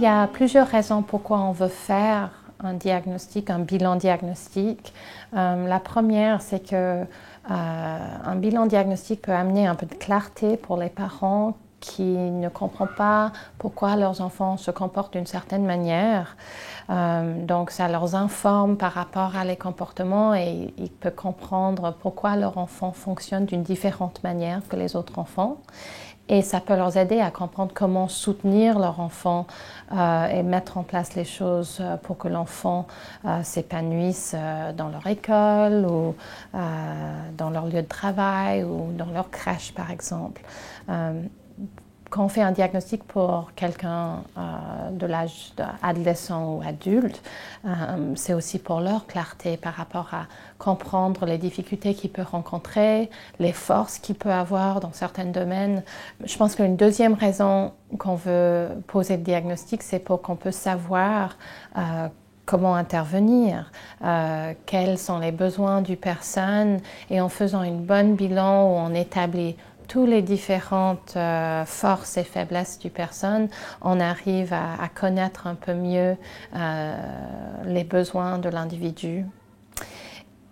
il y a plusieurs raisons pourquoi on veut faire un diagnostic, un bilan diagnostique. La première, c'est que un bilan diagnostique peut amener un peu de clarté pour les parents qui ne comprennent pas pourquoi leurs enfants se comportent d'une certaine manière. Donc ça leur informe par rapport à les comportements et ils peuvent comprendre pourquoi leur enfant fonctionne d'une différente manière que les autres enfants. Et ça peut leur aider à comprendre comment soutenir leur enfant et mettre en place les choses pour que l'enfant s'épanouisse dans leur école ou dans leur lieu de travail ou dans leur crèche par exemple. Quand on fait un diagnostic pour quelqu'un de l'âge adolescent ou adulte, c'est aussi pour leur clarté par rapport à comprendre les difficultés qu'il peut rencontrer, les forces qu'il peut avoir dans certains domaines. Je pense qu'une deuxième raison qu'on veut poser le diagnostic, c'est pour qu'on puisse savoir comment intervenir, quels sont les besoins du personne, et en faisant une bonne bilan où on établit toutes les différentes forces et faiblesses du personne, on arrive à connaître un peu mieux les besoins de l'individu.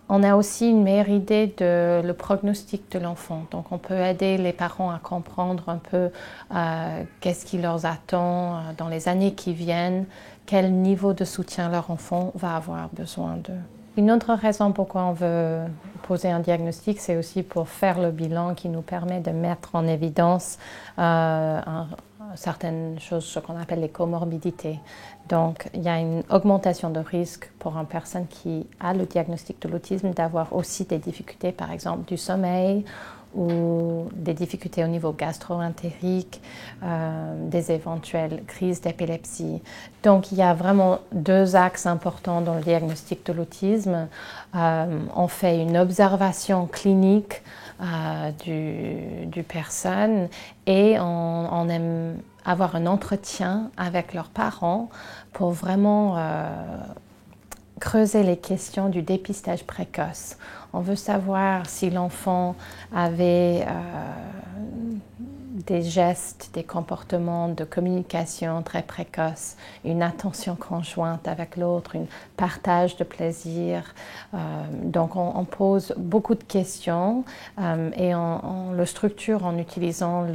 On a aussi une meilleure idée de le prognostic de l'enfant. Donc on peut aider les parents à comprendre un peu qu'est-ce qui leur attend dans les années qui viennent, quel niveau de soutien leur enfant va avoir besoin d'eux. Une autre raison pourquoi on veut poser un diagnostic, c'est aussi pour faire le bilan qui nous permet de mettre en évidence certaines choses, ce qu'on appelle les comorbidités. Donc, il y a une augmentation de risque pour une personne qui a le diagnostic de l'autisme d'avoir aussi des difficultés, par exemple du sommeil ou des difficultés au niveau gastro-entérique, des éventuelles crises d'épilepsie. Donc, il y a vraiment deux axes importants dans le diagnostic de l'autisme. On fait une observation clinique du personne et on aime avoir un entretien avec leurs parents pour vraiment creuser les questions du dépistage précoce. On veut savoir si l'enfant avait des gestes, des comportements de communication très précoces, une attention conjointe avec l'autre, un partage de plaisir. Donc on pose beaucoup de questions et on le structure en utilisant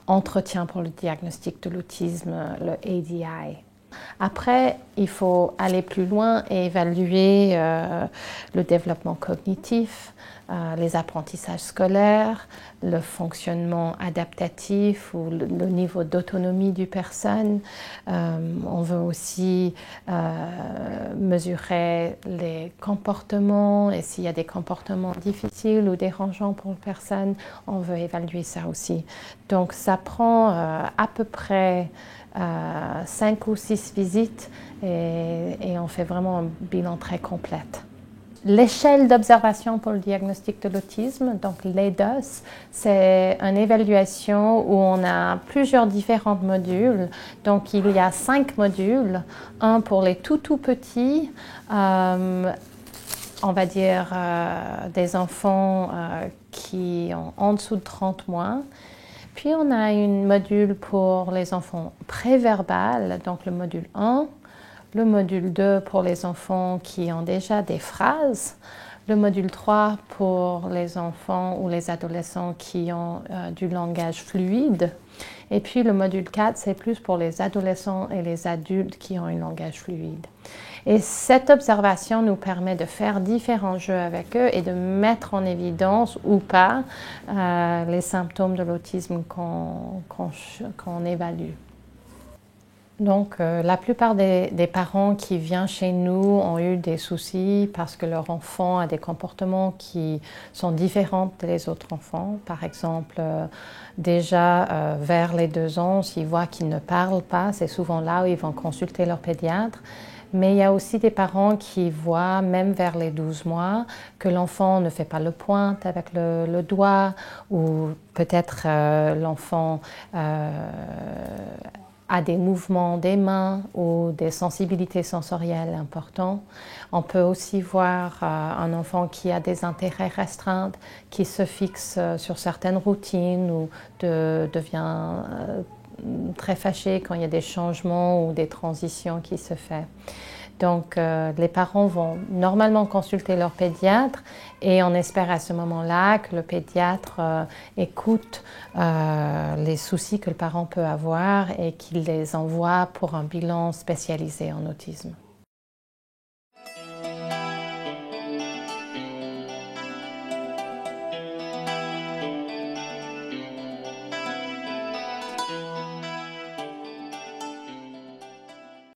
l'entretien pour le diagnostic de l'autisme, le ADI. Après, il faut aller plus loin et évaluer le développement cognitif, les apprentissages scolaires, le fonctionnement adaptatif ou le niveau d'autonomie du personne. On veut aussi mesurer les comportements et s'il y a des comportements difficiles ou dérangeants pour la personne, on veut évaluer ça aussi. Donc ça prend à peu près 5 ou 6 visites et on fait vraiment un bilan très complet. L'échelle d'observation pour le diagnostic de l'autisme, donc l'EDOS, c'est une évaluation où on a plusieurs différents modules. Donc il y a 5 modules, un pour les tout petits, on va dire des enfants qui ont en dessous de 30 mois. Puis on a un module pour les enfants préverbales, donc le module 1, le module 2 pour les enfants qui ont déjà des phrases, le module 3 pour les enfants ou les adolescents qui ont du langage fluide, et puis le module 4, c'est plus pour les adolescents et les adultes qui ont un langage fluide. Et cette observation nous permet de faire différents jeux avec eux et de mettre en évidence ou pas les symptômes de l'autisme qu'on évalue. Donc, la plupart des parents qui viennent chez nous ont eu des soucis parce que leur enfant a des comportements qui sont différents des autres enfants. Par exemple, déjà vers les 2 ans, s'ils voient qu'ils ne parlent pas, c'est souvent là où ils vont consulter leur pédiatre. Mais il y a aussi des parents qui voient, même vers les 12 mois, que l'enfant ne fait pas le point avec le doigt ou peut-être l'enfant a des mouvements des mains ou des sensibilités sensorielles importantes. On peut aussi voir un enfant qui a des intérêts restreints, qui se fixe sur certaines routines ou devient très fâchés quand il y a des changements ou des transitions qui se font. Donc, les parents vont normalement consulter leur pédiatre et on espère à ce moment-là que le pédiatre écoute les soucis que le parent peut avoir et qu'il les envoie pour un bilan spécialisé en autisme.